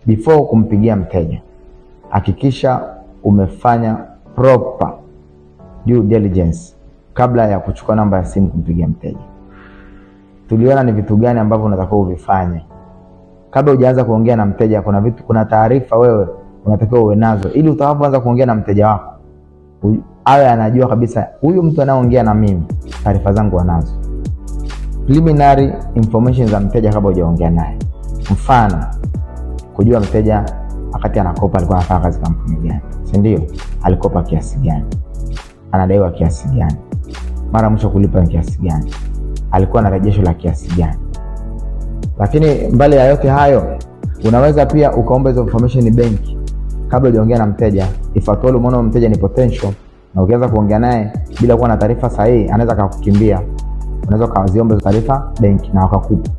before kumpigia mteja, hakikisha umefanya proper due diligence kabla ya kuchukua namba ya simu kumpigia mteja. Tuliona ni vitu gani ambavyo unatakiwa uvifanye kabla hujaanza kuongea na mteja. Kuna taarifa wewe unatakiwa uwe nazo, ili utakapoanza kuongea na mteja wako awe anajua kabisa huyu mtu anayeongea na mimi taarifa zangu anazo. Preliminary information za mteja kabla hujaongea naye. Mfano, kujua mteja wakati anakopa alikuwa anafanya kazi kampuni gani, si ndio? Alikopa kiasi gani? Anadaiwa kiasi gani? Mara mwisho kulipa ni kiasi gani? Alikuwa na rejesho la kiasi gani? Lakini mbali ya yote hayo, unaweza pia ukaomba hizo information benki kabla hujaongea na mteja. If at all umeona mteja ni potential na ukianza kuongea naye bila kuwa na taarifa sahihi, anaweza kukukimbia. Unaweza kaziomba hizo taarifa benki na wakakupa.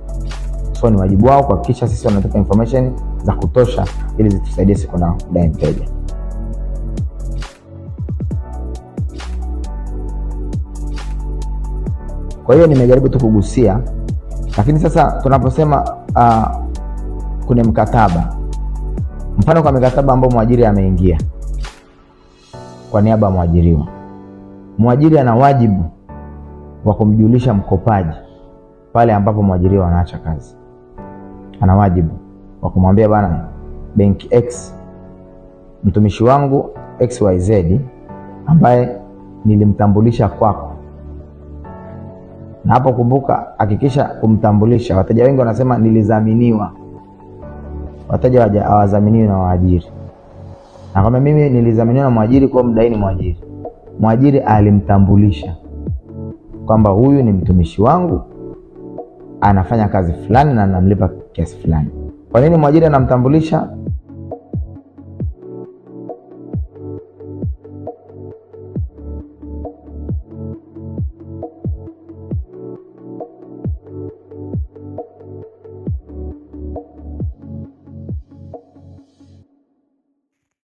So ni wajibu wao kuhakikisha sisi wanatupa information za kutosha ili zitusaidie siku na kudai mteja. Kwa hiyo nimejaribu tu kugusia, lakini sasa tunaposema kuna mkataba, mfano kwa mikataba ambao mwajiri ameingia kwa niaba ya mwajiriwa, mwajiri ana wajibu wa kumjulisha mkopaji pale ambapo mwajiriwa anaacha kazi. Ana wajibu wa kumwambia bana, benki X, mtumishi wangu XYZ ambaye nilimtambulisha kwako. Na hapo kumbuka, hakikisha kumtambulisha. Wateja wengi wanasema nilizaminiwa. Wateja hawazaminiwi na waajiri. Na kama mimi nilizaminiwa na mwajiri, kwa mdaini mwajiri, mwajiri alimtambulisha kwamba huyu ni mtumishi wangu, anafanya kazi fulani na namlipa kiasi fulani. Kwa nini mwajiri anamtambulisha?